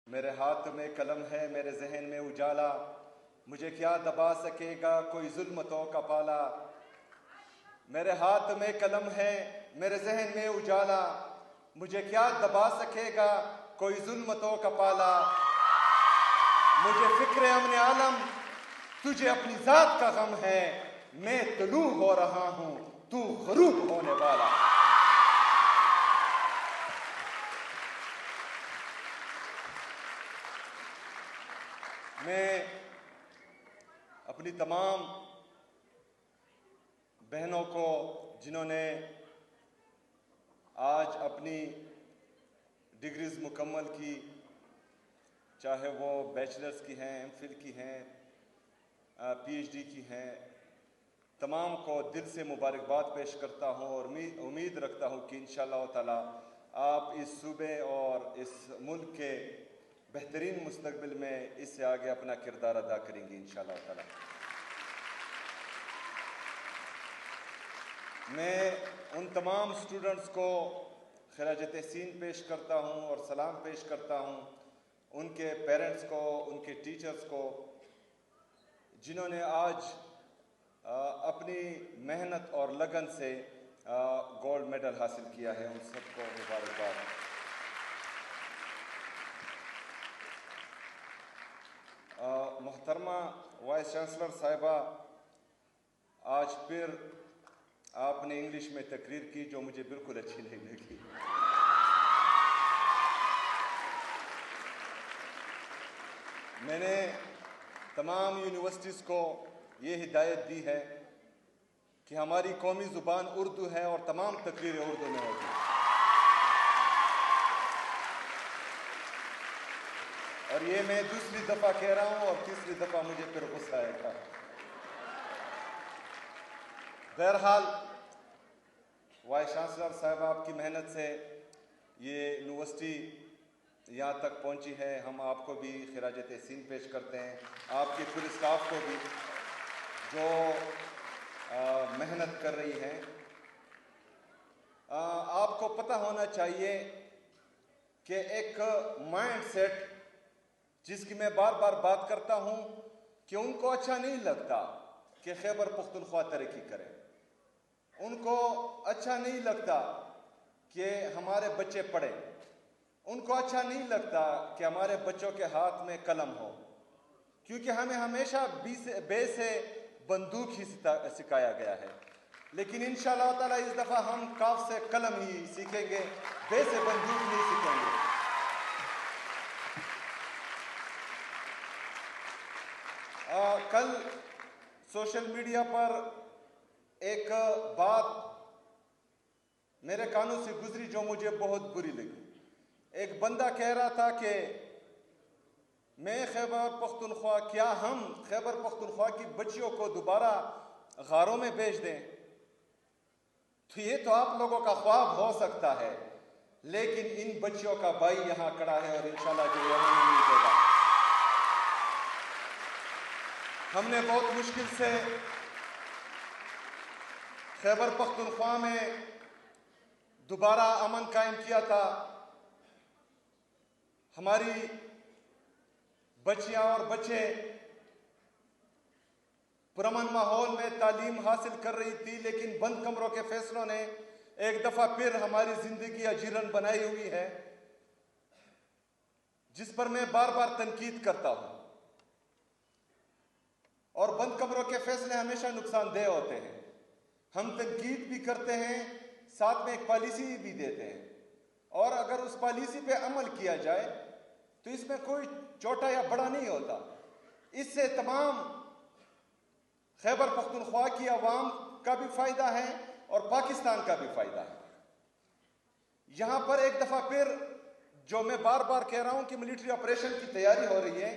मेरे हाथ में कलम है, मेरे जहन में उजाला, मुझे क्या दबा सकेगा कोई जुल्मतों का पाला। मेरे हाथ में कलम है, मेरे जहन में उजाला, मुझे क्या दबा सकेगा कोई जुल्मतों का पाला। मुझे फिक्र अमन आलम, तुझे अपनी जात का गम है, मैं तलू हो रहा हूं, तू गरूब होने वाला। मैं अपनी तमाम बहनों को जिन्होंने आज अपनी डिग्रीज मुकम्मल की, चाहे वो बैचलर्स की हैं, एमफिल की हैं, पीएचडी की हैं, तमाम को दिल से मुबारकबाद पेश करता हूँ और उम्मीद रखता हूँ कि इंशाअल्लाह ताला आप इस सूबे और इस मुल्क के बेहतरीन मुस्तकबिल में इससे आगे अपना किरदार अदा करेंगी इंशाअल्लाह ताला। मैं उन तमाम स्टूडेंट्स को खिराज तहसीन पेश करता हूँ और सलाम पेश करता हूँ, उनके पेरेंट्स को, उनके टीचर्स को, जिन्होंने आज अपनी मेहनत और लगन से गोल्ड मेडल हासिल किया है। उन सबको मुबारकबाद। मोहतरमा वाइस चांसलर साहिबा, आज फिर आपने इंग्लिश में तकरीर की जो मुझे बिल्कुल अच्छी नहीं लगी। मैंने तमाम यूनिवर्सिटीज़ को ये हिदायत दी है कि हमारी कौमी ज़ुबान उर्दू है और तमाम तकरीरें उर्दू में होगी। और ये मैं दूसरी दफ़ा कह रहा हूँ और तीसरी दफ़ा मुझे फिर गुस्सा आएगा। बहरहाल वाइस चांसलर साहब, आपकी मेहनत से ये यूनिवर्सिटी यहाँ तक पहुँची है। हम आपको भी खिराज तहसीन पेश करते हैं, आपके पूरे स्टाफ को भी जो मेहनत कर रही हैं। आपको पता होना चाहिए कि एक माइंड सेट जिसकी मैं बार बार बात करता हूँ कि उनको अच्छा नहीं लगता कि खैबर पख्तूनख्वा तरक्की करे, उनको अच्छा नहीं लगता कि हमारे बच्चे पढ़ें, उनको अच्छा नहीं लगता कि हमारे बच्चों के हाथ में कलम हो, क्योंकि हमें हमेशा बे से बंदूक ही सिखाया गया है। लेकिन इंशाअल्लाह ताला इस दफ़ा हम काफ से कलम ही सीखेंगे, बे से बंदूक नहीं सीखेंगे। कल सोशल मीडिया पर एक बात मेरे कानों से गुजरी जो मुझे बहुत बुरी लगी। एक बंदा कह रहा था कि मैं खैबर पख्तूनख्वा, क्या हम खैबर पख्तूनख्वा की बच्चियों को दोबारा गारों में भेज दें? तो ये तो आप लोगों का ख्वाब हो सकता है, लेकिन इन बच्चियों का भाई यहाँ खड़ा है और इंशाल्लाह जो यह नहीं देगा। हमने बहुत मुश्किल से खैबर पख्तूनख्वा में दोबारा अमन कायम किया था। हमारी बच्चियां और बच्चे पुरअमन माहौल में तालीम हासिल कर रही थी, लेकिन बंद कमरों के फैसलों ने एक दफा फिर हमारी जिंदगी अजीरन बनाई हुई है, जिस पर मैं बार बार तनकीद करता हूं। और बंद कमरों के फैसले हमेशा नुकसानदेह होते हैं। हम तनकीद भी करते हैं, साथ में एक पॉलिसी भी देते हैं, और अगर उस पॉलिसी पे अमल किया जाए तो इसमें कोई छोटा या बड़ा नहीं होता। इससे तमाम खैबर पख्तूनख्वा की आवाम का भी फायदा है और पाकिस्तान का भी फायदा है। यहां पर एक दफा फिर जो मैं बार बार कह रहा हूं कि मिलिट्री ऑपरेशन की तैयारी हो रही है,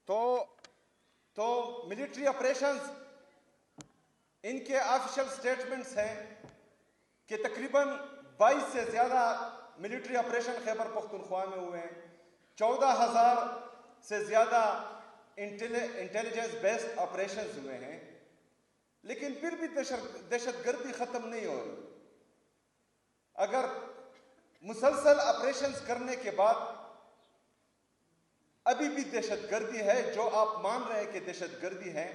तो मिलिट्री ऑपरेशंस, इनके ऑफिशियल स्टेटमेंट्स हैं कि तकरीबन 22 से ज्यादा मिलिट्री ऑपरेशन खैबर पख्तूनख्वा में हुए हैं। 14,000 से ज्यादा इंटेलिजेंस बेस्ड ऑपरेशंस हुए हैं, लेकिन फिर भी दहशतगर्दी खत्म नहीं हो रही। अगर मुसलसल ऑपरेशंस करने के बाद अभी भी दहशतगर्दी है। जो आप मान रहे हैं कि दहशतगर्दी है,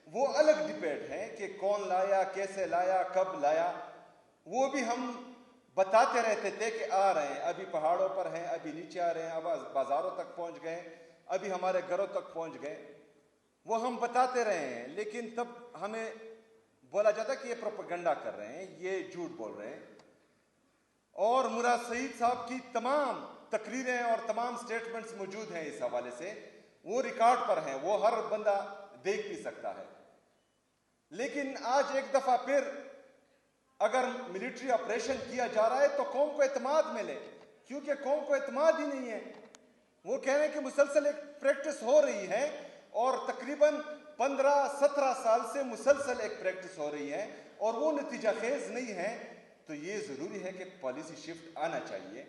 वो अलग डिबेट है कि कौन लाया, कैसे लाया, कब लाया। वो भी हम बताते रहते थे कि आ रहे हैं, अभी पहाड़ों पर हैं, अभी नीचे आ रहे हैं, अब बाजारों तक पहुंच गए, अभी हमारे घरों तक पहुंच गए। वो हम बताते रहे हैं, लेकिन तब हमें बोला जाता कि ये प्रोपेगेंडा कर रहे हैं, ये झूठ बोल रहे हैं। और मुराद सईद साहब की तमाम तकरीरें और तमाम स्टेटमेंट्स मौजूद हैं इस हवाले से, वो रिकॉर्ड पर हैं, वो हर बंदा देख भी सकता है। लेकिन आज एक दफा फिर अगर मिलिट्री ऑपरेशन किया जा रहा है तो कौम को एतमाद मिले, क्योंकि कौम को एतमाद ही नहीं है। वो कह रहे हैं कि मुसलसल एक प्रैक्टिस हो रही है और तकरीबन 15-17 साल से मुसलसल एक प्रैक्टिस हो रही है और वो नतीजा खेज नहीं है। तो ये ज़रूरी है कि पॉलिसी शिफ्ट आना चाहिए,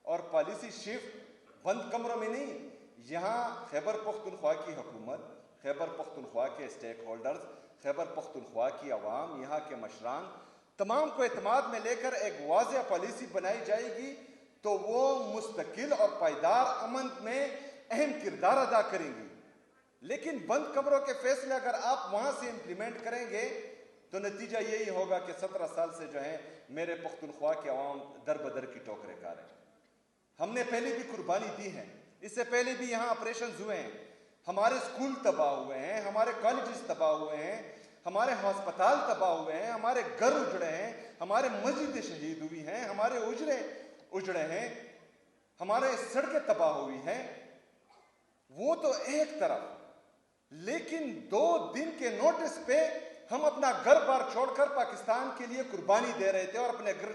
और पॉलिसी शिफ्ट बंद कमरों में नहीं, यहाँ खैबर पख्तूनख्वा की हुकूमत, खैबर पख्तूनख्वा के स्टेक होल्डर्स, खैबर पख्तूनख्वा की आवाम, यहाँ के मशरान तमाम को एतमाद में लेकर एक वाज़ेह पॉलिसी बनाई जाएगी तो वो मुस्तकिल और पायदार अमन में अहम किरदार अदा करेंगी। लेकिन बंद कमरों के फैसले अगर आप वहाँ से इम्प्लीमेंट करेंगे तो नतीजा यही होगा कि 17 साल से जो है मेरे पख्तूनख्वा के अवाम दर बदर की टोकरे खा रहे हैं। हमने पहले भी कुर्बानी दी है, इससे पहले भी यहाँ ऑपरेशन हुए हैं, हमारे स्कूल तबाह हुए हैं, हमारे कॉलेजेस तबाह हुए हैं, हमारे हस्पताल तबाह हुए हैं, हमारे घर उजड़े हैं, हमारे मस्जिदें शहीद हुई हैं, हमारे उजड़े हैं, हमारे सड़कें तबाह हुई हैं। वो तो एक तरफ, लेकिन 2 दिन के नोटिस पे हम अपना घर बार छोड़कर पाकिस्तान के लिए कुर्बानी दे रहे थे और अपने घर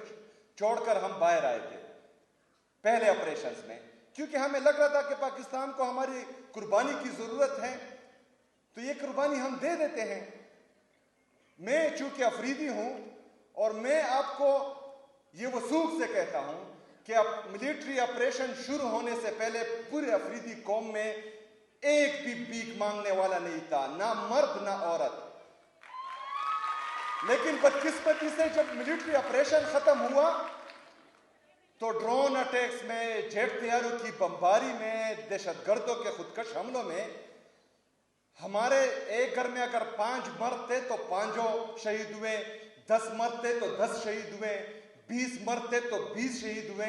छोड़कर हम बाहर आए थे पहले ऑपरेशंस में, क्योंकि हमें लग रहा था कि पाकिस्तान को हमारी कुर्बानी की जरूरत है, तो ये कुर्बानी हम दे देते हैं। मैं चूंकि अफरीदी हूं और मैं आपको ये वसूख से कहता हूं कि अब मिलिट्री ऑपरेशन शुरू होने से पहले पूरे अफरीदी कौम में एक भी भीख मांगने वाला नहीं था, ना मर्द ना औरत। लेकिन बदकिस्मती से जब मिलिट्री ऑपरेशन खत्म हुआ तो ड्रोन अटैक्स में, जेट तैयारों की बमबारी में, दहशतगर्दों के खुदकश हमलों में हमारे एक घर में अगर 5 मर्द थे तो 5 शहीद हुए, 10 मर्द थे तो 10 शहीद हुए, 20 मर्द थे तो 20 शहीद हुए,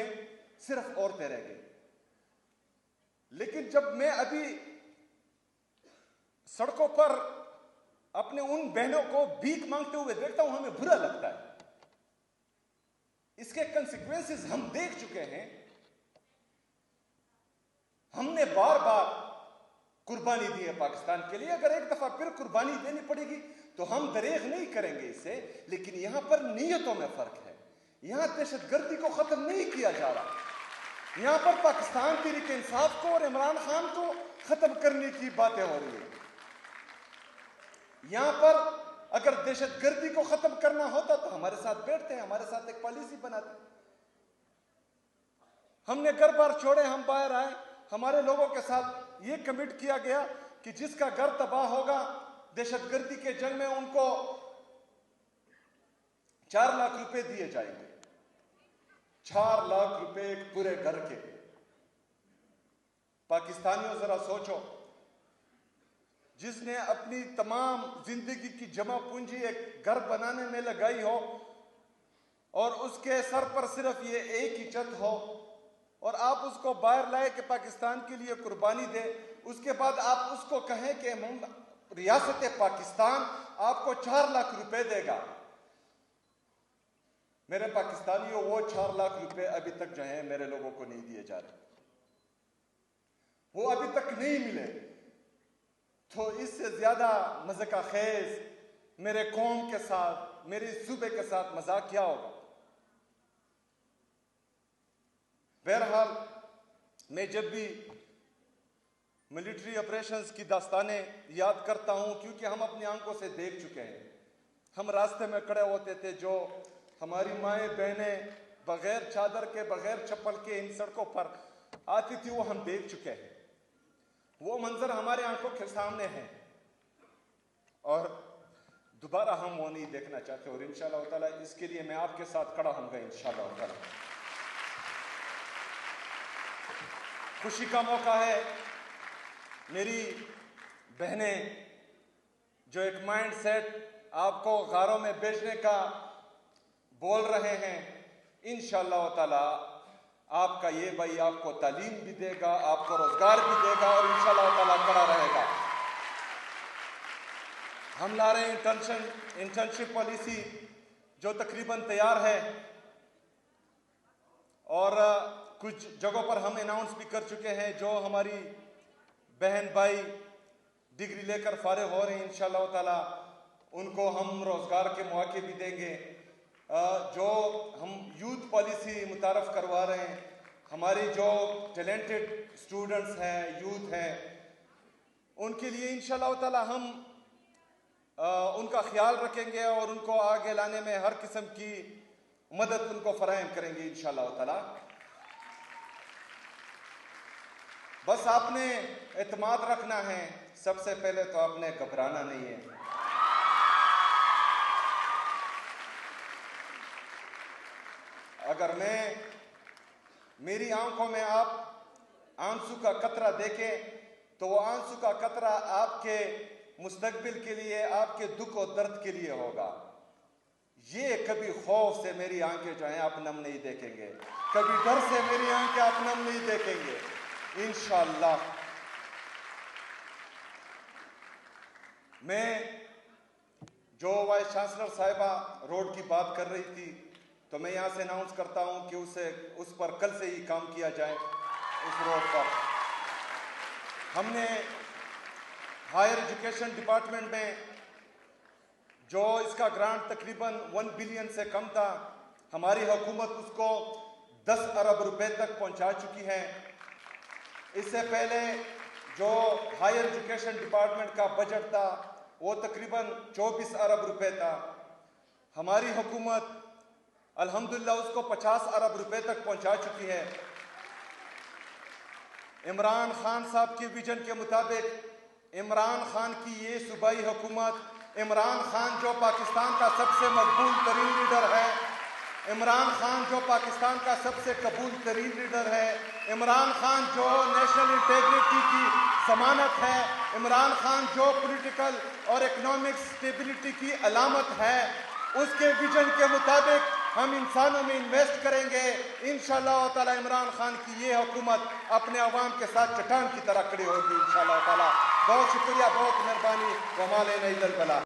सिर्फ औरतें रह गई। लेकिन जब मैं अभी सड़कों पर अपने उन बहनों को भीख मांगते हुए देखता हूं, हमें बुरा लगता है। इसके कंसिक्वेंसेस हम देख चुके हैं। हमने बार बार कुर्बानी दी है पाकिस्तान के लिए, अगर एक दफा फिर कुर्बानी देनी पड़ेगी तो हम दरेग नहीं करेंगे इससे। लेकिन यहां पर नीयतों में फर्क है। यहां दहशतगर्दी को खत्म नहीं किया जा रहा, यहां पर पाकिस्तान तहरीक इंसाफ को और इमरान खान को खत्म करने की बातें हो रही है। यहां पर अगर दहशतगर्दी को खत्म करना होता तो हमारे साथ बैठते हैं, हमारे साथ एक पॉलिसी बनाते। हमने घर बार छोड़े, हम बाहर आए, हमारे लोगों के साथ ये कमिट किया गया कि जिसका घर तबाह होगा दहशतगर्दी के जंग में उनको 4 लाख रुपए दिए जाएंगे। 4 लाख रुपए एक पूरे घर के। पाकिस्तानियों जरा सोचो, जिसने अपनी तमाम जिंदगी की जमा पूंजी एक घर बनाने में लगाई हो और उसके सर पर सिर्फ ये एक ही छत हो और आप उसको बाहर लाए कि पाकिस्तान के लिए कुर्बानी दे, उसके बाद आप उसको कहें कि रियासत पाकिस्तान आपको 4 लाख रुपए देगा। मेरे पाकिस्तानियों, वो 4 लाख रुपए अभी तक जो है मेरे लोगों को नहीं दिए जा रहे, वो अभी तक नहीं मिले। तो इससे ज्यादा मज़ाक खेज मेरे कौम के साथ, मेरे सूबे के साथ मजाक क्या होगा। बहरहाल, मैं जब भी मिलिट्री ऑपरेशंस की दास्तानें याद करता हूं, क्योंकि हम अपनी आंखों से देख चुके हैं। हम रास्ते में खड़े होते थे, जो हमारी माएँ बहनें बगैर चादर के, बगैर चप्पल के इन सड़कों पर आती थी, वो हम देख चुके हैं। वो मंजर हमारे आंखों के सामने है और दोबारा हम वो नहीं देखना चाहते। और इंशाअल्लाह ताला इसके लिए मैं आपके साथ खड़ा होऊंगा इंशाअल्लाह ताला। खुशी का मौका है। मेरी बहनें जो एक माइंड सेट आपको गारों में बेचने का बोल रहे हैं, इंशाअल्लाह ताला आपका ये भाई आपको तालीम भी देगा, आपको रोजगार भी देगा और इंशाअल्लाह ताला खड़ा रहेगा। हम ला रहे हैं इंटर्नशिप पॉलिसी जो तकरीबन तैयार है और कुछ जगहों पर हम अनाउंस भी कर चुके हैं। जो हमारी बहन भाई डिग्री लेकर फारिग हो रहे हैं, इंशाअल्लाह ताला उनको हम रोजगार के मौके भी देंगे। जो हम यूथ पॉलिसी मुतारफ करवा रहे हैं, हमारी जो टैलेंटेड स्टूडेंट्स हैं, यूथ हैं, उनके लिए इंशाअल्लाह ताला हम उनका ख्याल रखेंगे और उनको आगे लाने में हर किस्म की मदद उनको फराहम करेंगे इंशाअल्लाह ताला। बस आपने एतमाद रखना है, सबसे पहले तो आपने घबराना नहीं है। अगर मेरी आंखों में आप आंसू का कतरा देखें तो वो आंसू का कतरा आपके मुस्तकबिल के लिए, आपके दुख और दर्द के लिए होगा। ये कभी खौफ से मेरी आंखें जो हैं आप नम नहीं देखेंगे, कभी डर से मेरी आंखें आप नम नहीं देखेंगे इंशाअल्लाह। मैं जो वाइस चांसलर साहिबा रोड की बात कर रही थी, तो मैं यहाँ से अनाउंस करता हूँ कि उस पर कल से ही काम किया जाए। उस रोड पर हमने हायर एजुकेशन डिपार्टमेंट में जो इसका ग्रांट तकरीबन 1 बिलियन से कम था, हमारी हुकूमत उसको 10 अरब रुपए तक पहुंचा चुकी है। इससे पहले जो हायर एजुकेशन डिपार्टमेंट का बजट था वो तकरीबन 24 अरब रुपए था। हमारी हुकूमत अल्हम्दुलिल्लाह उसको 50 अरब रुपए तक पहुंचा चुकी है। इमरान खान साहब के विजन के मुताबिक इमरान खान की ये सूबाई हुकूमत, इमरान खान जो पाकिस्तान का सबसे मकबूल तरीन लीडर है, इमरान खान जो पाकिस्तान का सबसे कबूल तरीन लीडर है, इमरान खान जो नेशनल इंटेग्रिटी की जमानत है, इमरान खान जो पॉलिटिकल और इकोनॉमिक स्टेबिलिटी की अलामत है, उसके विजन के मुताबिक हम इंसानों में इन्वेस्ट करेंगे। इंशाअल्लाह ताला इमरान खान की ये हुकूमत अपने अवाम के साथ चट्टान की तरह खड़ी होगी इंशाअल्लाह ताला। बहुत शुक्रिया, बहुत मेहरबानी। वमा अलैना इल्लल बलाग।